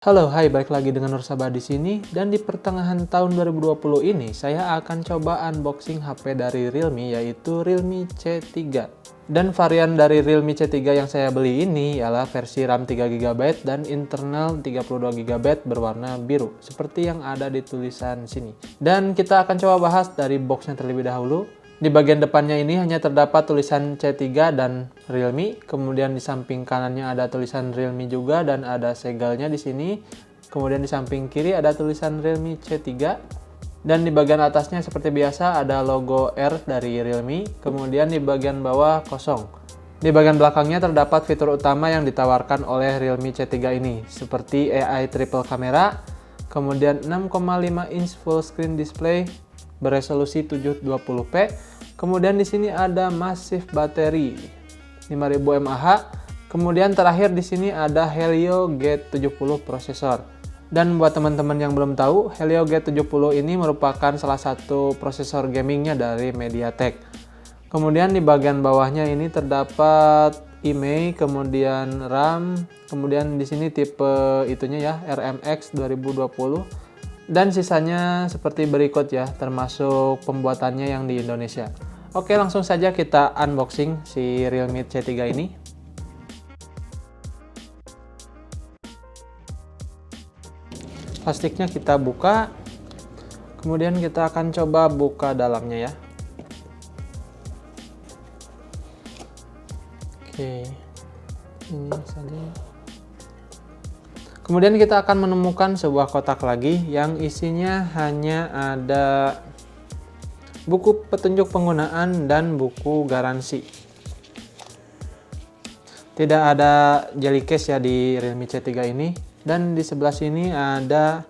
Halo, hai, balik lagi dengan Nur Sabah di sini. Dan di pertengahan tahun 2020 ini, saya akan coba unboxing HP dari Realme, yaitu Realme C3. Dan varian dari Realme C3 yang saya beli ini ialah versi RAM 3GB dan internal 32GB berwarna biru, seperti yang ada di tulisan sini. Dan kita akan coba bahas dari boxnya terlebih dahulu. Di bagian depannya ini hanya terdapat tulisan C3 dan Realme, kemudian di samping kanannya ada tulisan Realme juga dan ada segelnya di sini. Kemudian di samping kiri ada tulisan Realme C3 dan di bagian atasnya seperti biasa ada logo R dari Realme, kemudian di bagian bawah kosong. Di bagian belakangnya terdapat fitur utama yang ditawarkan oleh Realme C3 ini, seperti AI triple camera, kemudian 6,5 inch full screen display beresolusi 720p. Kemudian di sini ada massive battery 5000 mAh. Kemudian terakhir di sini ada Helio G70 prosesor. Dan buat teman-teman yang belum tahu, Helio G70 ini merupakan salah satu prosesor gamingnya dari MediaTek. Kemudian di bagian bawahnya ini terdapat IMEI, kemudian RAM, kemudian di sini tipe itunya ya, RMX 2020. Dan sisanya seperti berikut ya, termasuk pembuatannya yang di Indonesia. Oke, langsung saja kita unboxing si Realme C3 ini. Plastiknya kita buka, kemudian kita akan coba buka dalamnya ya. Oke, ini saja. Kemudian kita akan menemukan sebuah kotak lagi yang isinya hanya ada buku petunjuk penggunaan dan buku garansi. Tidak ada jelly case ya di Realme C3 ini. Dan di sebelah sini ada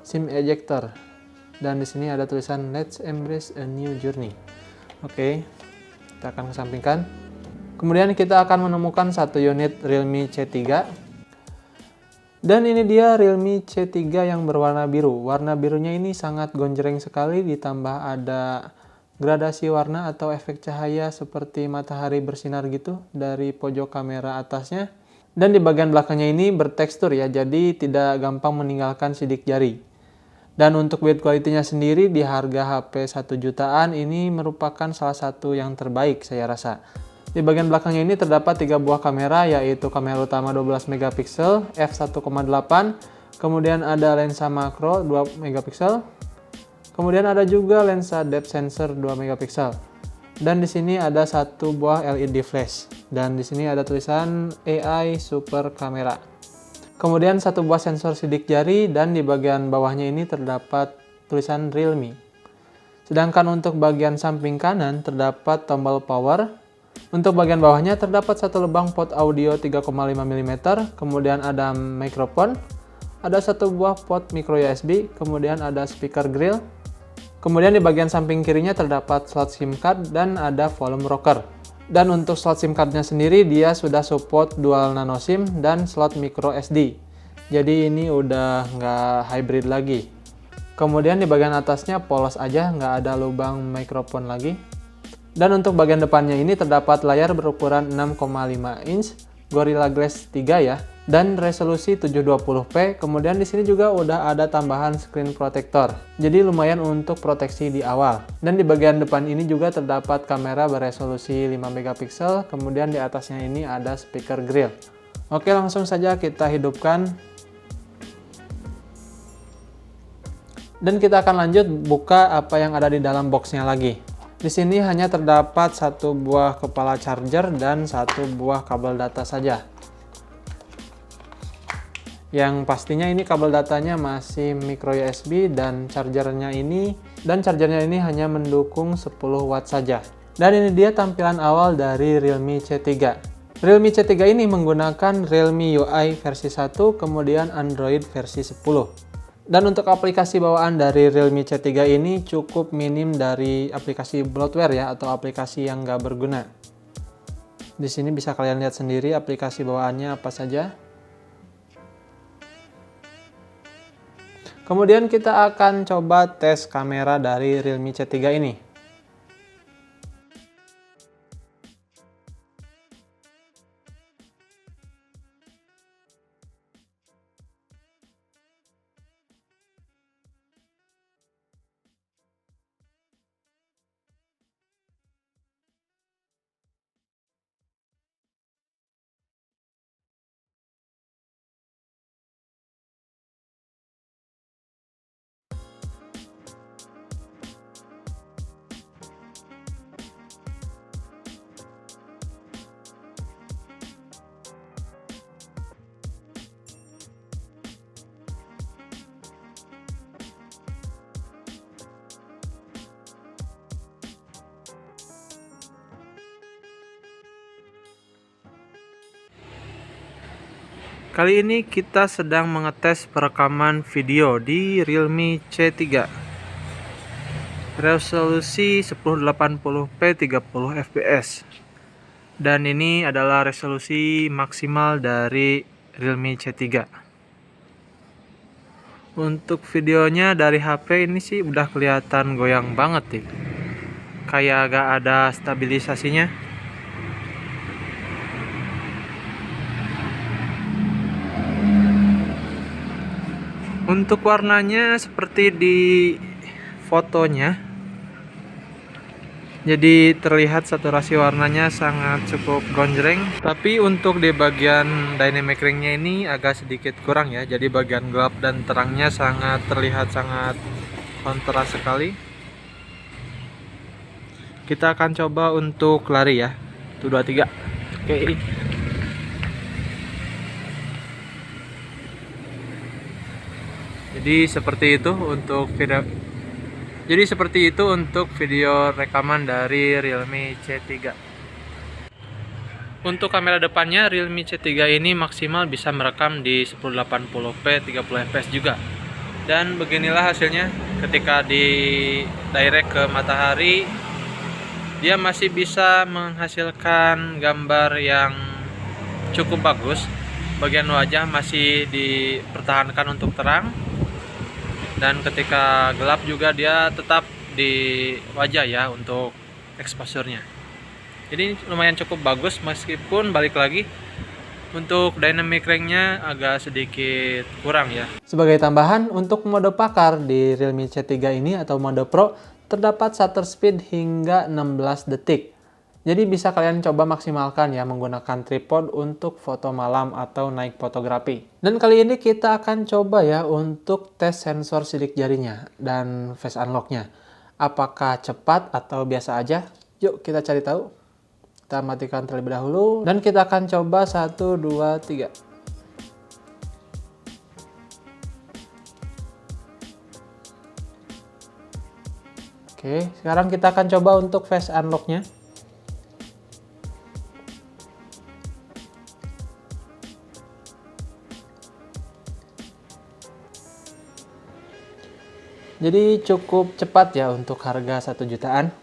SIM ejector. Dan di sini ada tulisan Let's Embrace a New Journey. Oke, kita akan kesampingkan. Kemudian kita akan menemukan satu unit Realme C3. Dan ini dia Realme C3 yang berwarna biru. Warna birunya ini sangat gonjreng sekali, ditambah ada gradasi warna atau efek cahaya seperti matahari bersinar gitu dari pojok kamera atasnya. Dan di bagian belakangnya ini bertekstur ya, jadi tidak gampang meninggalkan sidik jari. Dan untuk build quality-nya sendiri di harga HP 1 jutaan ini merupakan salah satu yang terbaik saya rasa. Di bagian belakangnya ini terdapat 3 buah kamera, yaitu kamera utama 12 megapiksel f1.8, kemudian ada lensa makro 2 megapiksel, kemudian ada juga lensa depth sensor 2 megapiksel. Dan di sini ada satu buah LED flash, dan di sini ada tulisan AI super camera. Kemudian satu buah sensor sidik jari, dan di bagian bawahnya ini terdapat tulisan Realme. Sedangkan untuk bagian samping kanan terdapat tombol power. Untuk bagian bawahnya terdapat satu lubang port audio 3,5 mm, kemudian ada mikrofon, ada satu buah port micro USB, kemudian ada speaker grill. Kemudian di bagian samping kirinya terdapat slot SIM card dan ada volume rocker. Dan untuk slot SIM cardnya sendiri dia sudah support dual nano SIM dan slot micro SD. Jadi ini udah nggak hybrid lagi. Kemudian di bagian atasnya polos aja, nggak ada lubang mikrofon lagi. Dan untuk bagian depannya ini terdapat layar berukuran 6,5 inch Gorilla Glass 3 ya, dan resolusi 720p. Kemudian di sini juga udah ada tambahan screen protector. Jadi lumayan untuk proteksi di awal. Dan di bagian depan ini juga terdapat kamera beresolusi 5 megapiksel, kemudian di atasnya ini ada speaker grill. Oke, langsung saja kita hidupkan. Dan kita akan lanjut buka apa yang ada di dalam boxnya lagi. Di sini hanya terdapat satu buah kepala charger dan satu buah kabel data saja. Yang pastinya ini kabel datanya masih micro USB dan chargernya ini hanya mendukung 10 watt saja. Dan ini dia tampilan awal dari Realme C3. Realme C3 ini menggunakan Realme UI versi 1, kemudian Android versi 10. Dan untuk aplikasi bawaan dari Realme C3 ini cukup minim dari aplikasi bloatware ya, atau aplikasi yang nggak berguna. Di sini bisa kalian lihat sendiri aplikasi bawaannya apa saja. Kemudian kita akan coba tes kamera dari Realme C3 ini. Kali ini kita sedang mengetes perekaman video di Realme C3. Resolusi 1080p 30 fps. Dan ini adalah resolusi maksimal dari Realme C3. Untuk videonya dari HP ini sih udah kelihatan goyang banget nih. Kayak agak ada stabilisasinya. Untuk warnanya seperti di fotonya, jadi terlihat saturasi warnanya sangat cukup gonjreng. Tapi untuk di bagian dynamic ringnya ini agak sedikit kurang ya. Jadi bagian gelap dan terangnya sangat terlihat sangat kontras sekali. Kita akan coba untuk lari ya. 1, 2, 3. Oke. Jadi seperti itu untuk video rekaman dari Realme C3. Untuk kamera depannya Realme C3 ini maksimal bisa merekam di 1080p 30 fps juga. Dan beginilah hasilnya ketika di direct ke matahari, dia masih bisa menghasilkan gambar yang cukup bagus. Bagian wajah masih dipertahankan untuk terang. Dan ketika gelap juga dia tetap di wajah ya untuk exposure-nya. Jadi lumayan cukup bagus, meskipun balik lagi untuk dynamic range-nya agak sedikit kurang ya. Sebagai tambahan, untuk mode pakar di Realme C3 ini atau mode Pro terdapat shutter speed hingga 16 detik. Jadi bisa kalian coba maksimalkan ya menggunakan tripod untuk foto malam atau naik fotografi. Dan kali ini kita akan coba ya untuk tes sensor sidik jarinya dan face unlock-nya. Apakah cepat atau biasa aja? Yuk kita cari tahu. Kita matikan terlebih dahulu dan kita akan coba 1, 2, 3. Oke, sekarang kita akan coba untuk face unlock-nya. Jadi cukup cepat ya untuk harga 1 jutaan.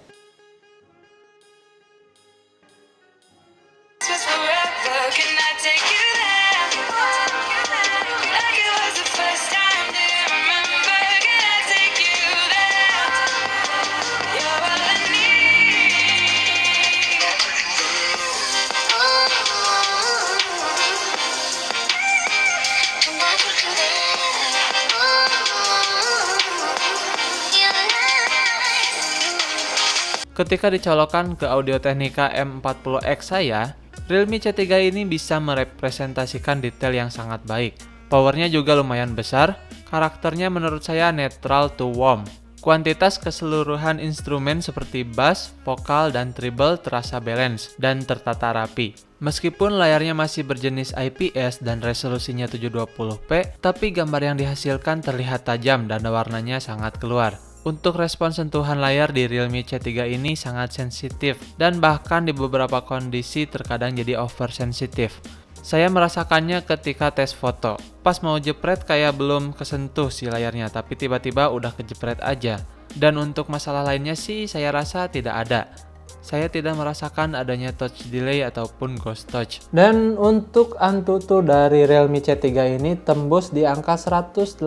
Ketika dicolokkan ke Audio Technica M40X saya, Realme C3 ini bisa merepresentasikan detail yang sangat baik. Powernya juga lumayan besar, karakternya menurut saya netral to warm. Kuantitas keseluruhan instrumen seperti bass, vokal, dan treble terasa balance dan tertata rapi. Meskipun layarnya masih berjenis IPS dan resolusinya 720p, tapi gambar yang dihasilkan terlihat tajam dan warnanya sangat keluar. Untuk respons sentuhan layar di Realme C3 ini sangat sensitif dan bahkan di beberapa kondisi terkadang jadi oversensitif. Saya merasakannya ketika tes foto. Pas mau jepret kayak belum kesentuh si layarnya, tapi tiba-tiba udah kejepret aja. Dan untuk masalah lainnya sih saya rasa tidak ada. Saya tidak merasakan adanya touch delay ataupun ghost touch. Dan untuk Antutu dari Realme C3 ini tembus di angka 182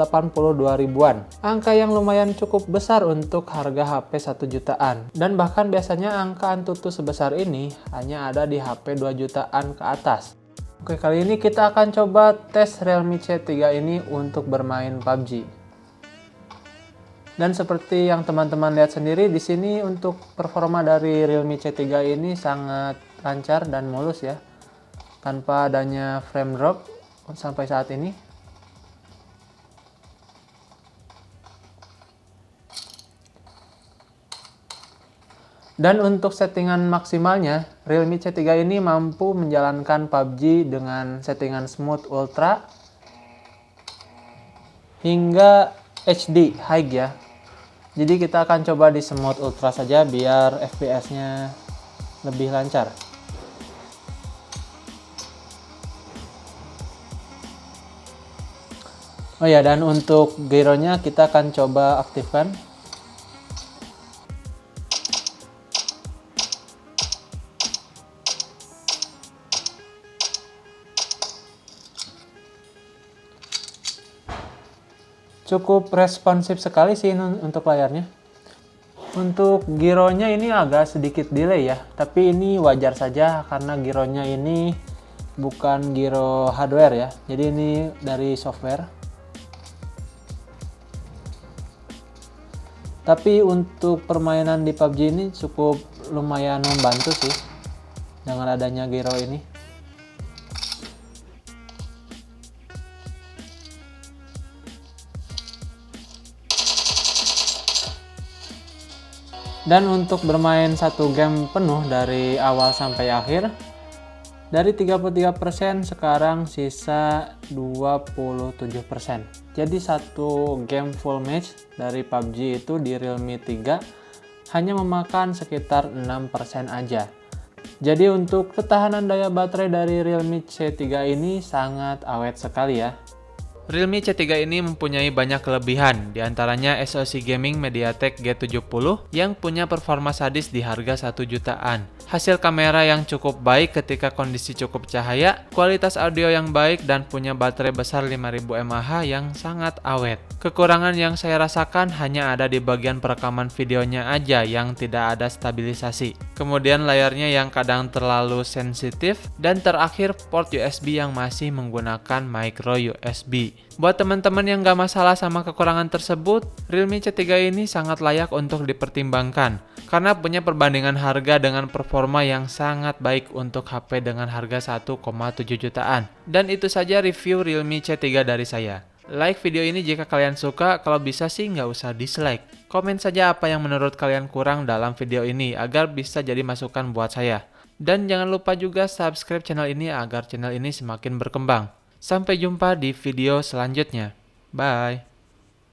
ribuan. Angka yang lumayan cukup besar untuk harga HP 1 jutaan. Dan bahkan biasanya angka Antutu sebesar ini hanya ada di HP 2 jutaan ke atas. Oke, kali ini kita akan coba tes Realme C3 ini untuk bermain PUBG. Dan seperti yang teman-teman lihat sendiri di sini untuk performa dari Realme C3 ini sangat lancar dan mulus ya. Tanpa adanya frame drop sampai saat ini. Dan untuk settingan maksimalnya, Realme C3 ini mampu menjalankan PUBG dengan settingan smooth ultra hingga HD high ya. Jadi kita akan coba di smooth ultra saja biar FPS-nya lebih lancar. Oh ya, dan untuk gyronya kita akan coba aktifkan. Cukup responsif sekali sih untuk layarnya. Untuk gyronya ini agak sedikit delay ya, tapi ini wajar saja karena gyronya ini bukan gyro hardware ya, jadi ini dari software. Tapi untuk permainan di PUBG ini cukup lumayan membantu sih dengan adanya gyro ini. Dan untuk bermain satu game penuh dari awal sampai akhir, dari 33% sekarang sisa 27%. Jadi satu game full match dari PUBG itu di Realme 3 hanya memakan sekitar 6% aja. Jadi untuk ketahanan daya baterai dari Realme C3 ini sangat awet sekali ya. Realme C3 ini mempunyai banyak kelebihan, diantaranya SoC Gaming MediaTek G70 yang punya performa sadis di harga 1 jutaan. Hasil kamera yang cukup baik ketika kondisi cukup cahaya, kualitas audio yang baik, dan punya baterai besar 5000 mAh yang sangat awet. Kekurangan yang saya rasakan hanya ada di bagian perekaman videonya aja yang tidak ada stabilisasi. Kemudian layarnya yang kadang terlalu sensitif, dan terakhir port USB yang masih menggunakan micro USB. Buat teman-teman yang gak masalah sama kekurangan tersebut, Realme C3 ini sangat layak untuk dipertimbangkan karena punya perbandingan harga dengan performa yang sangat baik untuk HP dengan harga 1,7 jutaan. Dan itu saja review Realme C3 dari saya. Like video ini jika kalian suka, kalau bisa sih nggak usah dislike. Komen saja apa yang menurut kalian kurang dalam video ini agar bisa jadi masukan buat saya. Dan jangan lupa juga subscribe channel ini agar channel ini semakin berkembang. Sampai jumpa di video selanjutnya. Bye.